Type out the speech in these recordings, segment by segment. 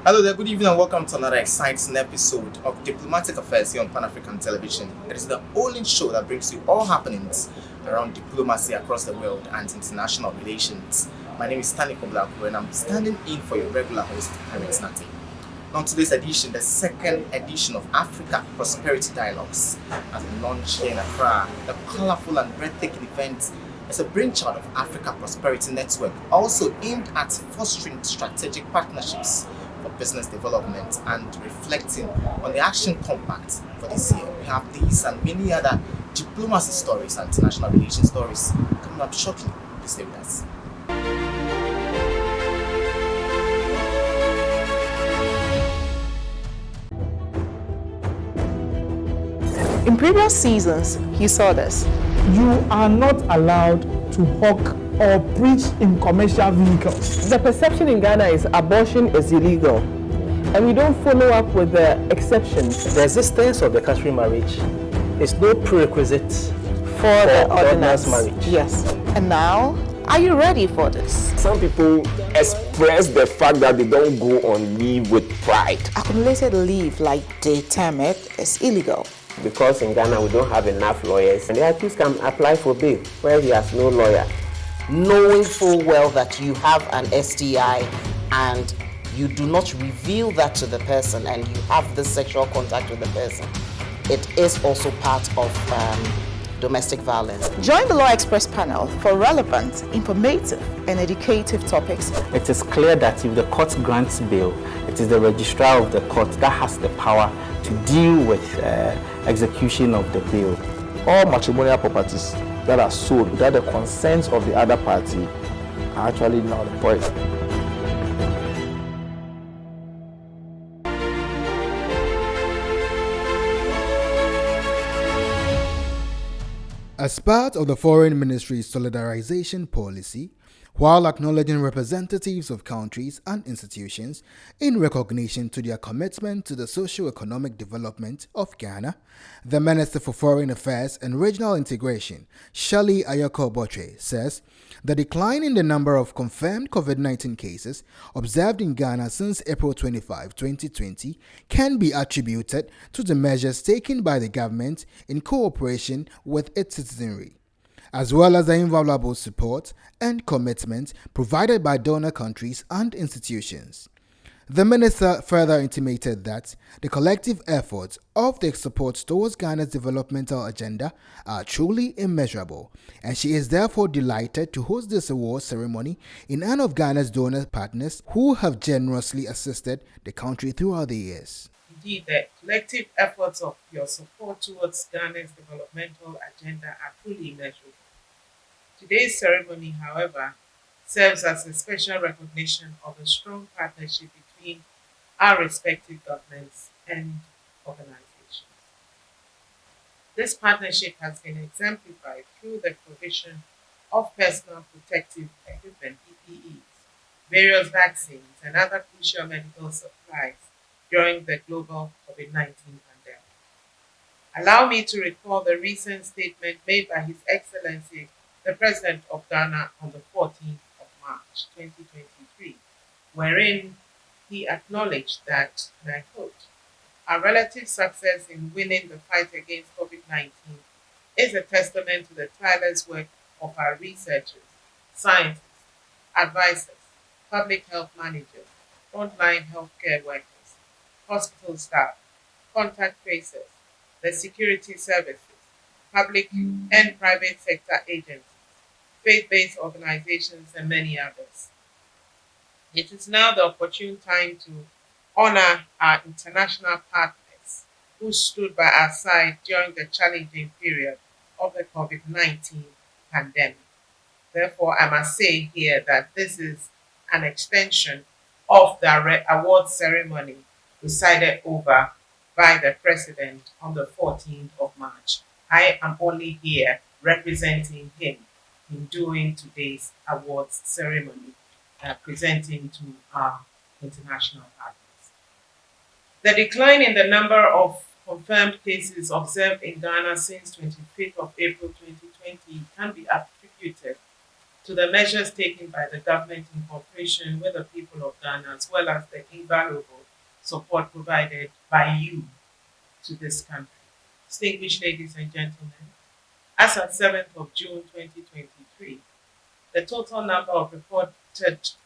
Hello there, good evening and welcome to another exciting episode of Diplomatic Affairs here on Pan African Television. It is the only show that brings you all happenings around diplomacy across the world and international relations. My name is Stanley Koblaku and I'm standing in for your regular host, Harriet Nati. On today's edition, the second edition of Africa Prosperity Dialogues has been launched here in Accra. The colorful and breathtaking event is a brainchild of Africa Prosperity Network, also aimed at fostering strategic partnerships for business development and reflecting on the action compact for this year. We have these and many other diplomacy stories and international relations stories coming up shortly. Please stay with us. In previous seasons, you saw this. You are not allowed to hawk or preach in commercial vehicles. The perception in Ghana is abortion is illegal, and we don't follow up with the exceptions. The existence of the customary marriage is no prerequisite For the ordinance marriage. Yes. And now, are you ready for this? Some people express the fact that they don't go on leave with pride. Accumulated leave, like they term it, is illegal. Because in Ghana we don't have enough lawyers, and the accused can apply for bail where he has no lawyer. Knowing full well that you have an STI and you do not reveal that to the person and you have this sexual contact with the person, it is also part of domestic violence. Join the Law Express panel for relevant, informative, and educative topics. It is clear that if the court grants bail, it is the registrar of the court that has the power to deal with execution of the bail. All matrimonial properties that are sold without the consent of the other party are actually null and void. As part of the Foreign Ministry's solidarization policy, while acknowledging representatives of countries and institutions in recognition to their commitment to the socio-economic development of Ghana, the Minister for Foreign Affairs and Regional Integration, Shirley Ayako-Botwe, says the decline in the number of confirmed COVID-19 cases observed in Ghana since April 25, 2020 can be attributed to the measures taken by the government in cooperation with its citizenry, as well as the invaluable support and commitment provided by donor countries and institutions. The minister further intimated that the collective efforts of the support towards Ghana's developmental agenda are truly immeasurable, and she is therefore delighted to host this award ceremony in honor of Ghana's donor partners who have generously assisted the country throughout the years. Indeed, the collective efforts of your support towards Ghana's developmental agenda are truly immeasurable. Today's ceremony, however, serves as a special recognition of a strong partnership between our respective governments and organizations. This partnership has been exemplified through the provision of personal protective equipment, PPEs, various vaccines, and other crucial medical supplies during the global COVID-19 pandemic. Allow me to recall the recent statement made by His Excellency the President of Ghana on the 14th of March 2023, wherein he acknowledged that, and I quote, "Our relative success in winning the fight against COVID-19 is a testament to the tireless work of our researchers, scientists, advisors, public health managers, frontline healthcare workers, hospital staff, contact tracers, the security services, public and private sector agencies, faith-based organizations, and many others. It is now the opportune time to honor our international partners who stood by our side during the challenging period of the COVID-19 pandemic. Therefore, I must say here that this is an extension of the award ceremony presided over by the President on the 14th of March. I am only here representing him in doing today's awards ceremony, presenting to our international partners. The decline in the number of confirmed cases observed in Ghana since 25th of April 2020 can be attributed to the measures taken by the government in cooperation with the people of Ghana, as well as the invaluable support provided by you to this country. Distinguished ladies and gentlemen, as at 7th of June 2023, the total number of reported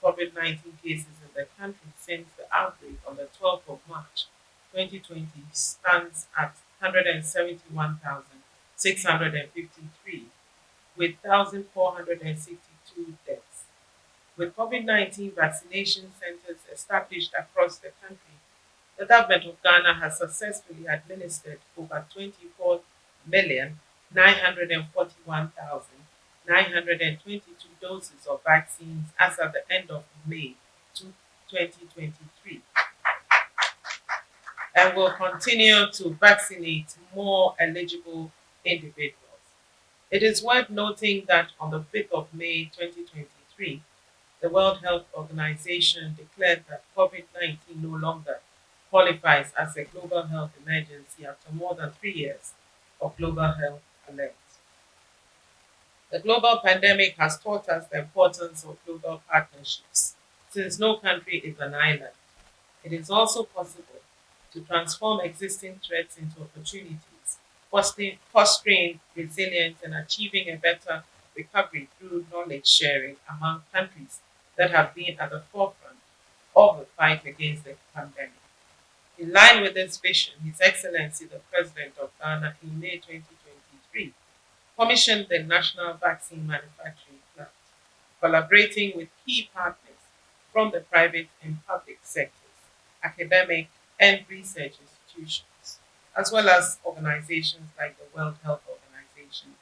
COVID-19 cases in the country since the outbreak on the 12th of March 2020 stands at 171,653, with 1,462 deaths. With COVID-19 vaccination centers established across the country, the government of Ghana has successfully administered over 24,941,922 doses of vaccines as at the end of May 2023, and will continue to vaccinate more eligible individuals. It is worth noting that on the 5th of May 2023, the World Health Organization declared that COVID-19 no longer qualifies as a global health emergency after more than 3 years of global health alerts. The global pandemic has taught us the importance of global partnerships, since no country is an island. It is also possible to transform existing threats into opportunities, fostering resilience and achieving a better recovery through knowledge sharing among countries that have been at the forefront of the fight against the pandemic. In line with this vision, His Excellency the President of Ghana in May 2023 commissioned the National Vaccine Manufacturing Plant, collaborating with key partners from the private and public sectors, academic and research institutions, as well as organizations like the World Health Organization,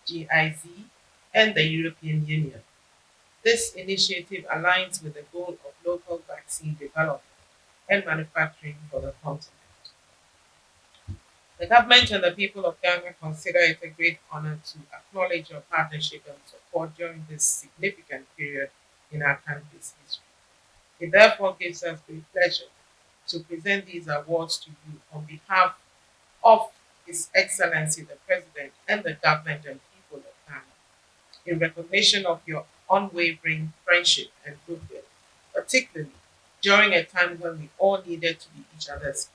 GIZ, and the European Union. This initiative aligns with the goal of local vaccine development and manufacturing for the continent. The government and the people of Ghana consider it a great honor to acknowledge your partnership and support during this significant period in our country's history. It therefore gives us great pleasure to present these awards to you on behalf of His Excellency the President and the government and people of Ghana, in recognition of your unwavering friendship and goodwill, particularly during a time when we all needed to be each other's keeper.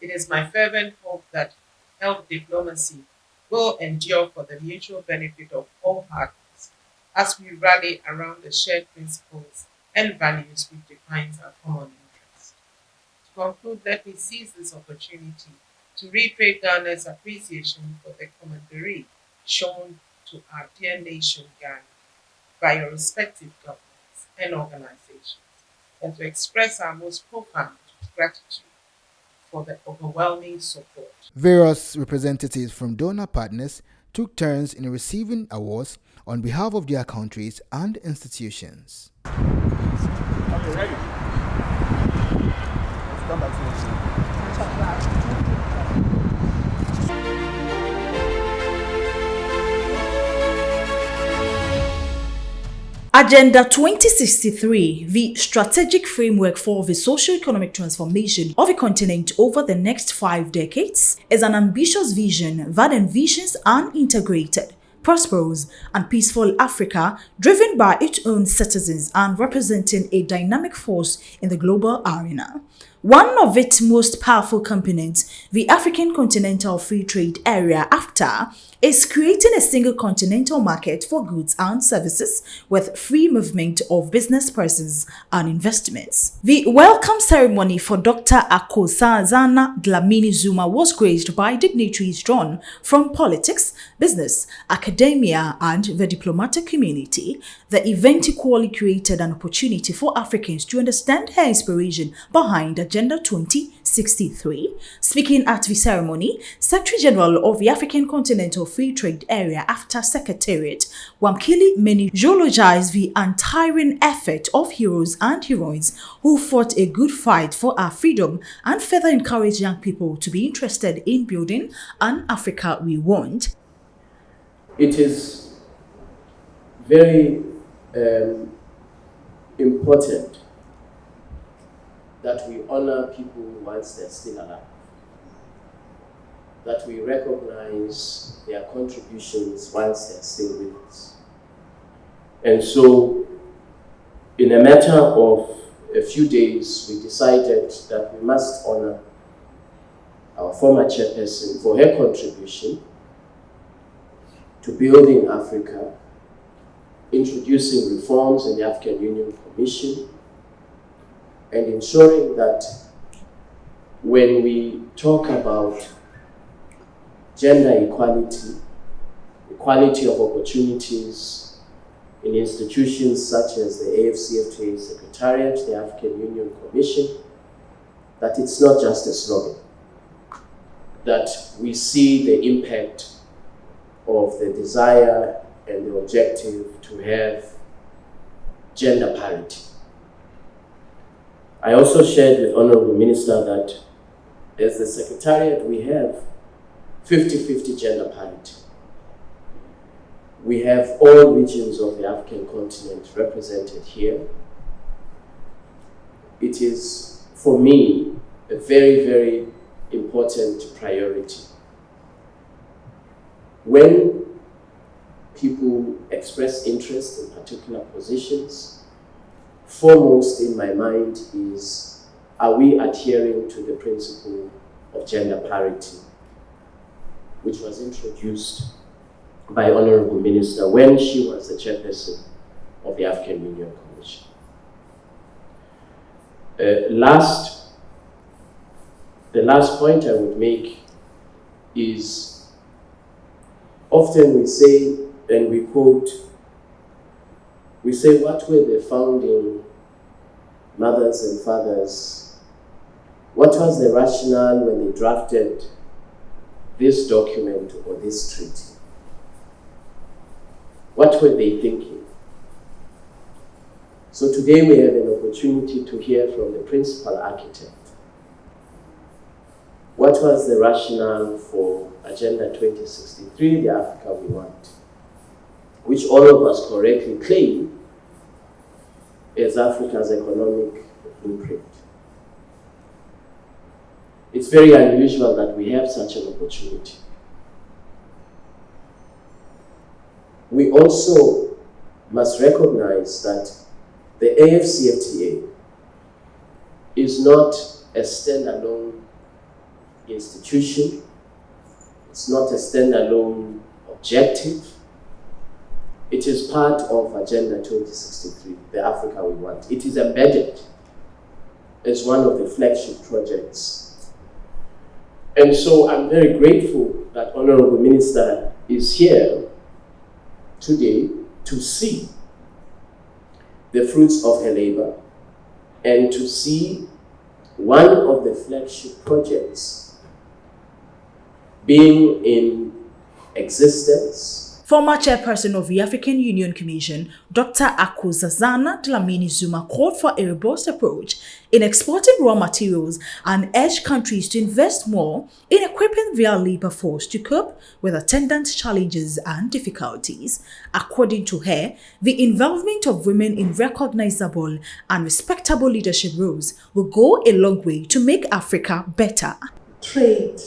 It is my fervent hope that health diplomacy will endure for the mutual benefit of all partners as we rally around the shared principles and values which defines our common interest. To conclude, let me seize this opportunity to reiterate Ghana's appreciation for the commandery shown to our dear nation Ghana by your respective governments and organizations, and to express our most profound gratitude for the overwhelming support. Various representatives from donor partners took turns in receiving awards on behalf of their countries and institutions. Okay, ready? Let's come back to Agenda 2063, the strategic framework for the socio-economic transformation of a continent over the next 5 decades, is an ambitious vision that envisions an integrated, prosperous, and peaceful Africa driven by its own citizens and representing a dynamic force in the global arena. One of its most powerful components, the African Continental Free Trade Area (AfCFTA), is creating a single continental market for goods and services with free movement of business persons and investments. The welcome ceremony for Dr. Akosazana Dlamini Zuma was graced by dignitaries drawn from politics, business, academia, and the diplomatic community. The event equally created an opportunity for Africans to understand her inspiration behind Agenda 2063. Speaking at the ceremony, Secretary General of the African Continental Free Trade Area (AfCFTA) Secretariat, Wamkili Meni, eulogized the untiring effort of heroes and heroines who fought a good fight for our freedom and further encouraged young people to be interested in building an Africa we want. It is very important that we honor people once they're still alive, that we recognize their contributions once they're still with us. And so, in a matter of a few days, we decided that we must honor our former chairperson for her contribution to building Africa, introducing reforms in the African Union Commission, and ensuring that when we talk about gender equality, equality of opportunities in institutions such as the AfCFTA Secretariat, the African Union Commission, that it's not just a slogan, that we see the impact of the desire and the objective to have gender parity. I also shared with Honorable Minister that as the Secretariat, we have 50-50 gender parity. We have all regions of the African continent represented here. It is, for me, a very, very important priority. When people express interest in particular positions, foremost in my mind is, are we adhering to the principle of gender parity, which was introduced by Honorable Minister when she was the chairperson of the African Union Commission. The last point I would make is, often we say, and we quote, we say, what were the founding mothers and fathers, what was the rationale when they drafted this document or this treaty? What were they thinking? So today we have an opportunity to hear from the principal architect. What was the rationale for Agenda 2063, the Africa we want, which all of us correctly claim is Africa's economic blueprint? It's very unusual that we have such an opportunity. We also must recognize that the AfCFTA is not a standalone institution. It's not a standalone objective. It is part of Agenda 2063, the Africa we want. It is embedded as one of the flagship projects. And so I'm very grateful that Honorable Minister is here today to see the fruits of her labor and to see one of the flagship projects being in existence. Former chairperson of the African Union Commission, Dr. Akuzazana Dlamini Zuma, called for a robust approach in exporting raw materials and urged countries to invest more in equipping their labor force to cope with attendant challenges and difficulties. According to her, the involvement of women in recognizable and respectable leadership roles will go a long way to make Africa better. Trade,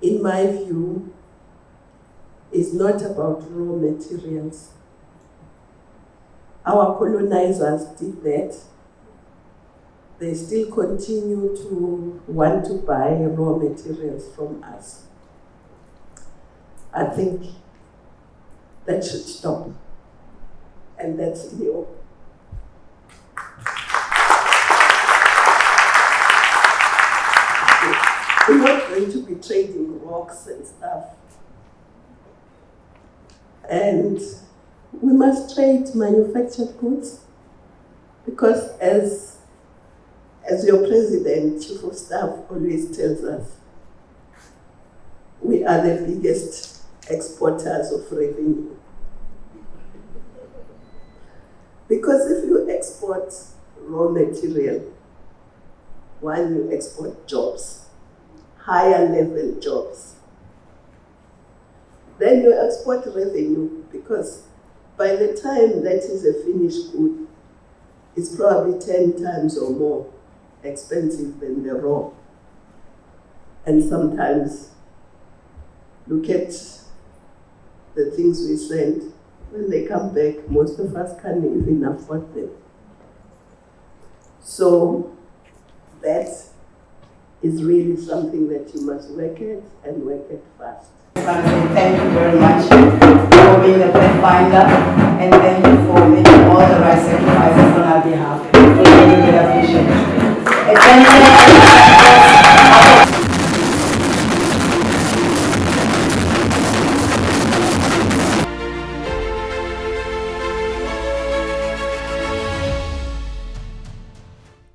in my view, is not about raw materials. Our colonizers did that. They still continue to want to buy raw materials from us. I think that should stop. And that's new. We're not going to be trading rocks and stuff. And we must trade manufactured goods because as your president, chief of staff always tells us, we are the biggest exporters of revenue. Because if you export raw material, one, you export jobs, higher level jobs. Then you export revenue because by the time that is a finished good, it's probably 10 times or more expensive than the raw. And sometimes, look at the things we send when they come back, most of us can't even afford them. So that is really something that you must work at and work at fast. Thank you very much for being the pathfinder, and thank you for making all the right sacrifices on our behalf. We really appreciate it.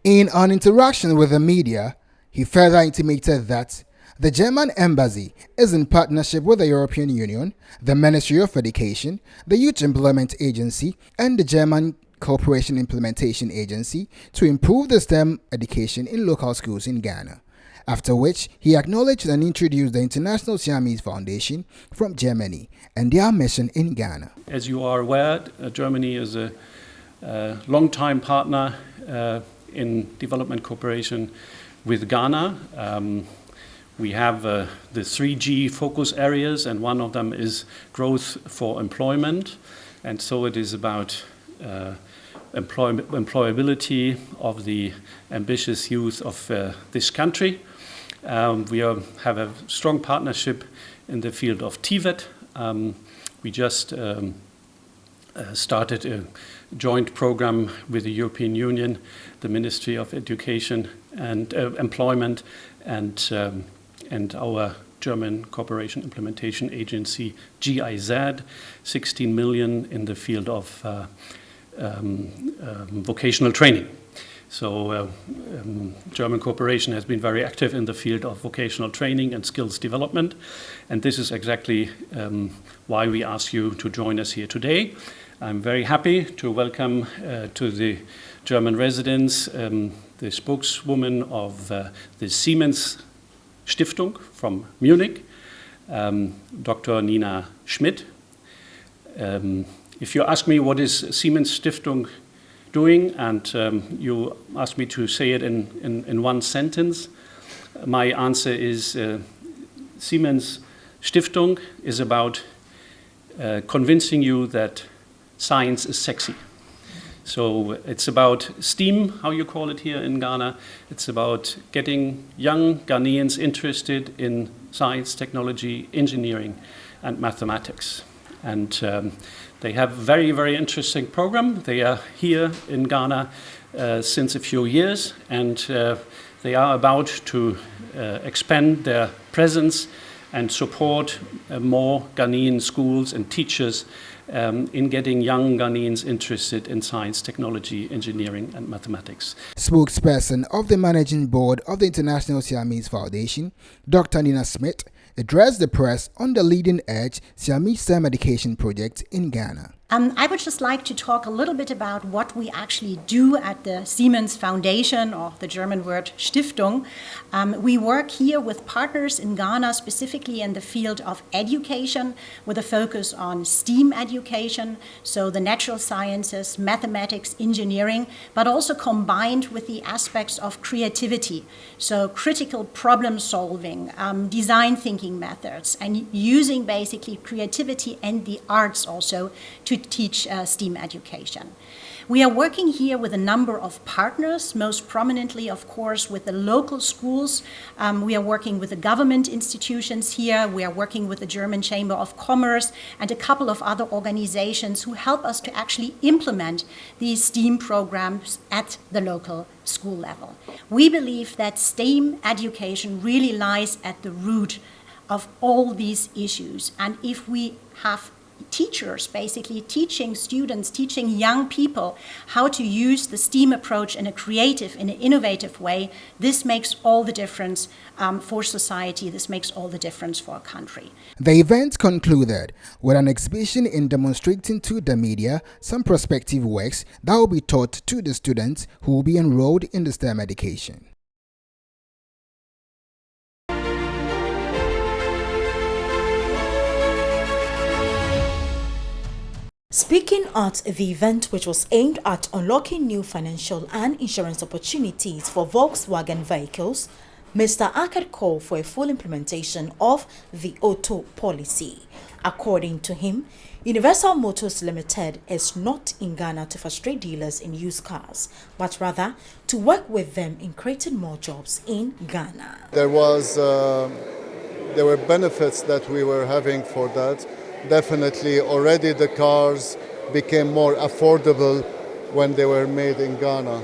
In an interaction with the media, he further intimated that the German embassy is in partnership with the European Union, the Ministry of Education, the Youth Employment Agency, and the German Cooperation Implementation Agency to improve the STEM education in local schools in Ghana. After which, he acknowledged and introduced the International Siemens Foundation from Germany and their mission in Ghana. As you are aware, Germany is a long-time partner in development cooperation with Ghana. We have the 3G focus areas, and one of them is growth for employment. And so it is about employability of the ambitious youth of this country. We have a strong partnership in the field of TVET. We just started a joint program with the European Union, the Ministry of Education and Employment, and our German Cooperation Implementation Agency, GIZ, 16 million in the field of vocational training. So German cooperation has been very active in the field of vocational training and skills development, and this is exactly why we ask you to join us here today. I'm very happy to welcome to the German residents the spokeswoman of the Siemens Stiftung from Munich, Dr. Nina Schmidt. If you ask me what is Siemens Stiftung doing, and you ask me to say it in one sentence, my answer is Siemens Stiftung is about convincing you that science is sexy. So it's about STEAM, how you call it here in Ghana. It's about getting young Ghanaians interested in science, technology, engineering, and mathematics. And they have a very, very interesting program. They are here in Ghana since a few years, and they are about to expand their presence and support more Ghanaian schools and teachers in getting young Ghanaians interested in science, technology, engineering, and mathematics. Spokesperson of the Managing Board of the International Siemens Foundation, Dr. Nina Schmidt, addressed the press on the leading edge Siamese STEM education project in Ghana. I would just like to talk a little bit about what we actually do at the Siemens Foundation, or the German word Stiftung. We work here with partners in Ghana, specifically in the field of education, with a focus on STEAM education, so the natural sciences, mathematics, engineering, but also combined with the aspects of creativity, so critical problem solving, design thinking methods, and using basically creativity and the arts also to teach STEAM education. We are working here with a number of partners, most prominently, of course, with the local schools. We are working with the government institutions here. We are working with the German Chamber of Commerce and a couple of other organizations who help us to actually implement these STEAM programs at the local school level. We believe that STEAM education really lies at the root of all these issues. And if we have teachers basically teaching students, teaching young people how to use the STEAM approach in a creative, in an innovative way, this makes all the difference for society. This makes all the difference for a country. The event concluded with an exhibition in demonstrating to the media some prospective works that will be taught to the students who will be enrolled in the STEM education. Speaking at the event, which was aimed at unlocking new financial and insurance opportunities for Volkswagen vehicles, Mr. Akkad called for a full implementation of the auto policy. According to him, Universal Motors Limited is not in Ghana to frustrate dealers in used cars, but rather to work with them in creating more jobs in Ghana. There were benefits that we were having for that. Definitely, already the cars became more affordable when they were made in Ghana.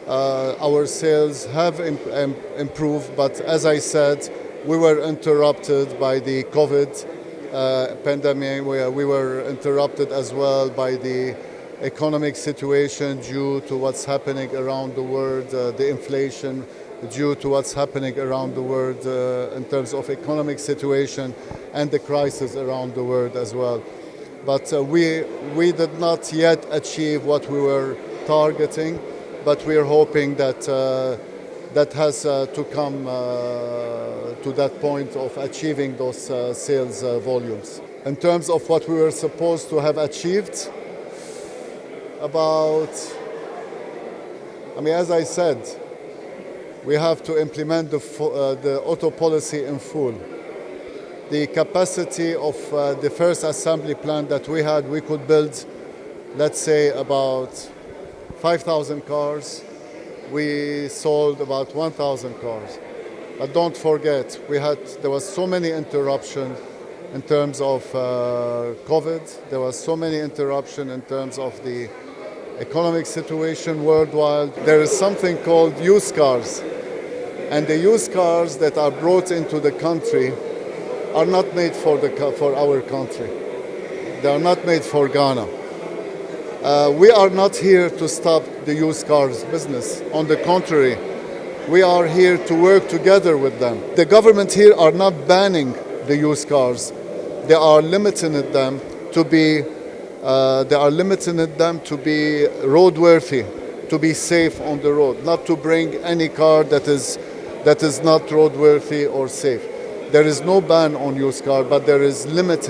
Our sales have improved, but as I said, we were interrupted by the COVID pandemic. We were interrupted as well by the economic situation due to what's happening around the world, the inflation, due to what's happening around the world in terms of economic situation and the crisis around the world as well. But we did not yet achieve what we were targeting, but we are hoping that that has to come to that point of achieving those sales volumes. In terms of what we were supposed to have achieved, as I said, we have to implement the auto policy in full. The capacity of the first assembly plant that we had, we could build, let's say, about 5,000 cars. We sold about 1,000 cars. But don't forget, there was so many interruptions in terms of COVID. There was so many interruptions in terms of the economic situation worldwide. There is something called used cars. And the used cars that are brought into the country are not made for our country. They are not made for Ghana. We are not here to stop the used cars business. On the contrary, we are here to work together with them. The government here are not banning the used cars. They are limiting them to be roadworthy, to be safe on the road, not to bring any car that is not roadworthy or safe. There is no ban on used car, but there is limit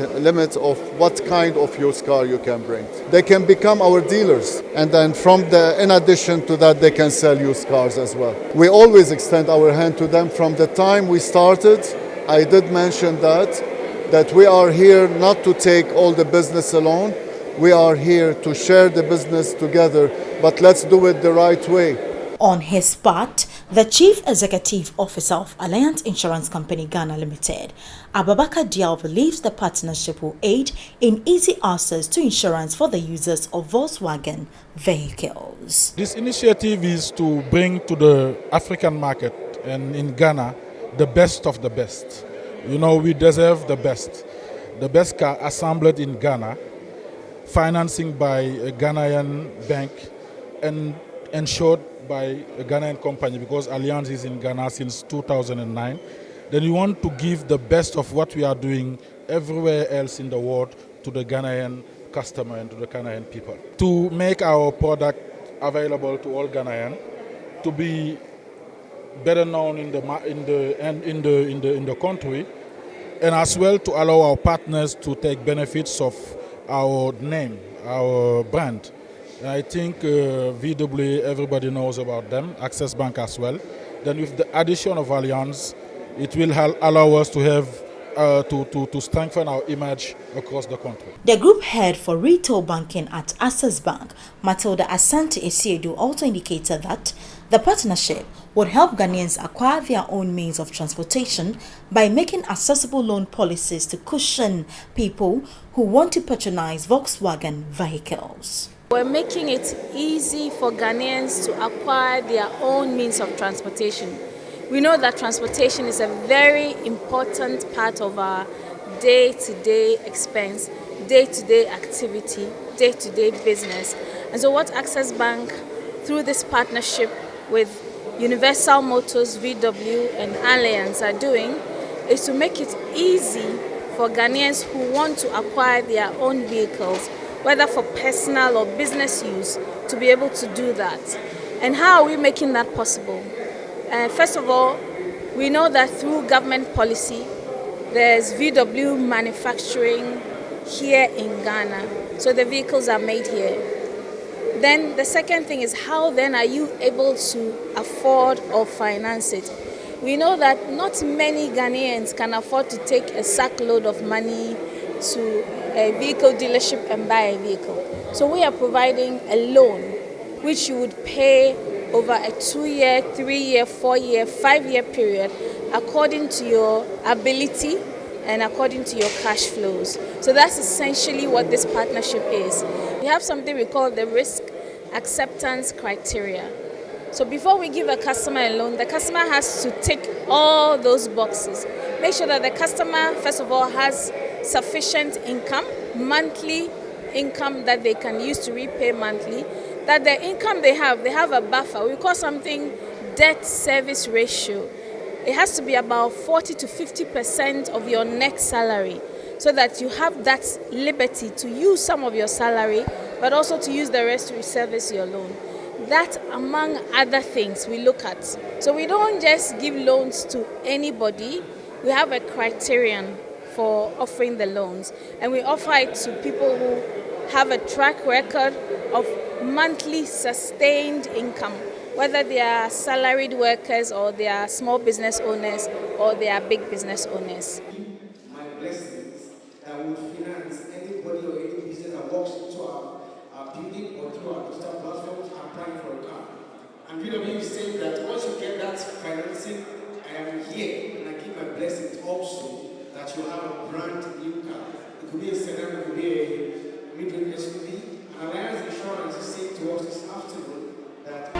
of what kind of used car you can bring. They can become our dealers, and then in addition to that, they can sell used cars as well. We always extend our hand to them from the time we started. I did mention that we are here not to take all the business alone. We are here to share the business together, but let's do it the right way. On his part, the Chief Executive Officer of Alliance Insurance Company Ghana Limited, Abubakar Diaw, believes the partnership will aid in easy access to insurance for the users of Volkswagen vehicles. This initiative is to bring to the African market and in Ghana the best of the best. You know, we deserve the best. The best car assembled in Ghana, financing by a Ghanaian bank and insured by a Ghanaian company, because Alliance is in Ghana since 2009. Then we want to give the best of what we are doing everywhere else in the world to the Ghanaian customer and to the Ghanaian people. To make our product available to all Ghanaian, to be better known in the country, and as well to allow our partners to take benefits of our name, our brand. And I think VW, everybody knows about them, Access Bank as well. Then with the addition of Alliance, it will allow us to have to strengthen our image across the country. The group head for retail banking at Access Bank, Matilda Asante Esiedu, also indicated that the partnership would help Ghanaians acquire their own means of transportation by making accessible loan policies to cushion people who want to patronize Volkswagen vehicles. We're making it easy for Ghanaians to acquire their own means of transportation. We know that transportation is a very important part of our day-to-day expense, day-to-day activity, day-to-day business. And so what Access Bank, through this partnership with Universal Motors, VW and Alliance are doing, is to make it easy for Ghanaians who want to acquire their own vehicles, whether for personal or business use, to be able to do that. And how are we making that possible? First of all, we know that through government policy, there's VW manufacturing here in Ghana, so the vehicles are made here. Then the second thing is, how then are you able to afford or finance it? We know that not many Ghanaians can afford to take a sackload of money to a vehicle dealership and buy a vehicle. So we are providing a loan which you would pay over a 2-year, 3-year, 4-year, 5-year period according to your ability and according to your cash flows. So that's essentially what this partnership is. We have something we call the risk acceptance criteria. So before we give a customer a loan, the customer has to tick all those boxes. Make sure that the customer, first of all, has sufficient income, monthly income that they can use to repay monthly, that the income they have a buffer. We call something debt service ratio. It has to be about 40 to 50% of your net salary so that you have that liberty to use some of your salary, but also to use the rest to service your loan. That, among other things, we look at. So we don't just give loans to anybody. We have a criterion for offering the loans, and we offer it to people who have a track record of monthly sustained income, whether they are salaried workers or they are small business owners or they are big business owners. My blessings that would finance anybody or any business that walks into our building or through our digital platforms applying for a car. And VW is saying that once you get that financing, I am here and I give my blessings also that you have a brand new car. It could be a sedan, it could be a mid-range SUV. And Alliance Insurance is saying to us this afternoon that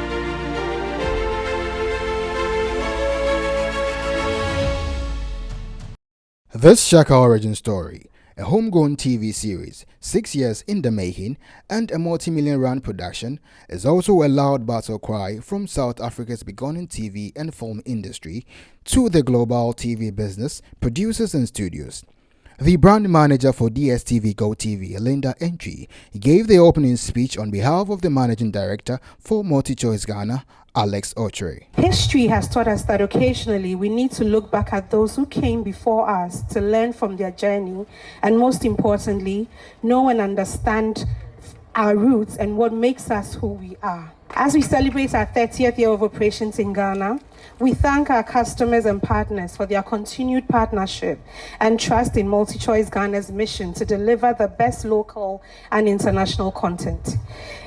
This Shaka origin story, a homegrown TV series, 6 years in the making, and a multi-million rand production, is also a loud battle cry from South Africa's begonnen TV and film industry to the global TV business, producers and studios. The brand manager for DSTV Go TV, Ilembe, gave the opening speech on behalf of the managing director for MultiChoice Ghana, Alex Ochre. History has taught us that occasionally we need to look back at those who came before us to learn from their journey and, most importantly, know and understand our roots and what makes us who we are. As we celebrate our 30th year of operations in Ghana, we thank our customers and partners for their continued partnership and trust in MultiChoice Ghana's mission to deliver the best local and international content.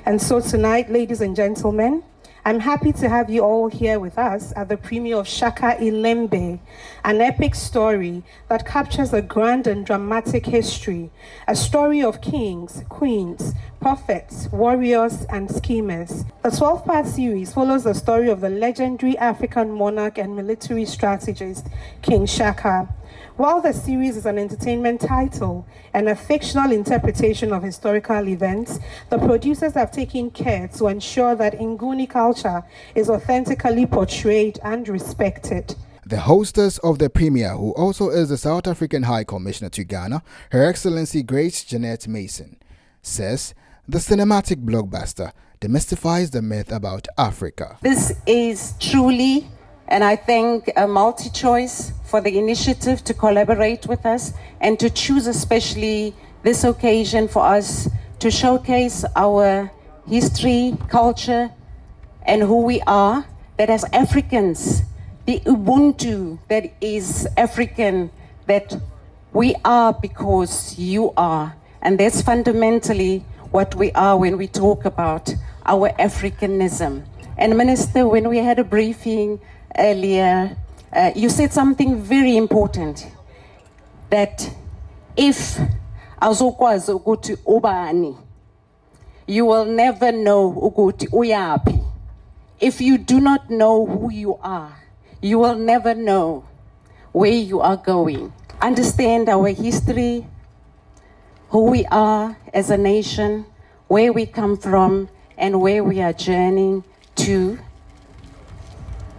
And so tonight, ladies and gentlemen, I'm happy to have you all here with us at the premiere of Shaka Ilembe, an epic story that captures a grand and dramatic history, a story of kings, queens, prophets, warriors, and schemers. The 12-part series follows the story of the legendary African monarch and military strategist, King Shaka. While the series is an entertainment title and a fictional interpretation of historical events, the producers have taken care to ensure that Nguni culture is authentically portrayed and respected. The hostess of the premiere, who also is the South African High Commissioner to Ghana, Her Excellency Grace Jeanette Mason, says the cinematic blockbuster demystifies the myth about Africa. This is truly, and I thank MultiChoice for the initiative to collaborate with us and to choose especially this occasion for us to showcase our history, culture, and who we are, that as Africans, the Ubuntu that is African, that we are because you are. And that's fundamentally what we are when we talk about our Africanism. And Minister, when we had a briefing earlier, you said something very important, that if azokwazi ukuthi ubani, you will never know ukuthi uyapi. If you do not know who you are, you will never know where you are going. Understand our history, who we are as a nation, where we come from, and where we are journeying to,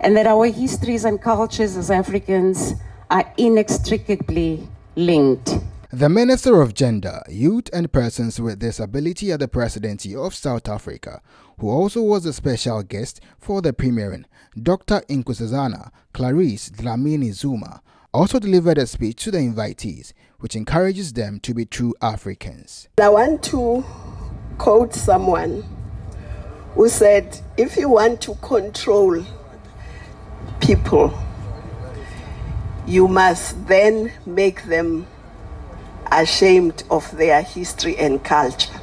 and that our histories and cultures as Africans are inextricably linked. The Minister of Gender, Youth and Persons with Disability at the Presidency of South Africa, who also was a special guest for the premiering, Dr. Nkosazana Clarice Dlamini Zuma, also delivered a speech to the invitees, which encourages them to be true Africans. I want to quote someone who said, if you want to control people, you must then make them ashamed of their history and culture.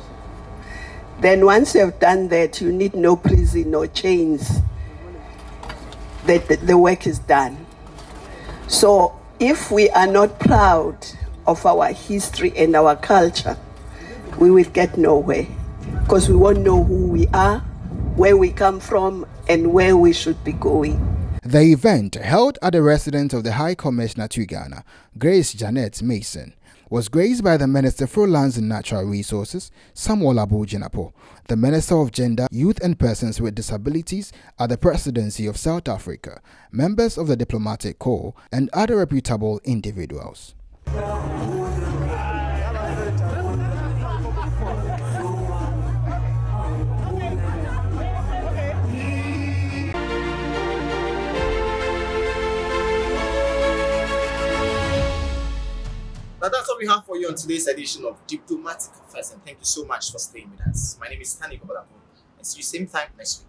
Then once you've done that, you need no prison or chains. The work is done. So if we are not proud of our history and our culture, we will get nowhere, because we won't know who we are, where we come from, and where we should be going. The event, held at the residence of the High Commissioner to Ghana, Grace Janet Mason, was graced by the Minister for Lands and Natural Resources, Samuel Abu-Jinapo, the Minister of Gender, Youth and Persons with Disabilities at the Presidency of South Africa, members of the Diplomatic Corps, and other reputable individuals. Now that's all we have for you on today's edition of Diplomatic Affairs, and thank you so much for staying with us. My name is Tani Kobalapo, and see you same time next week.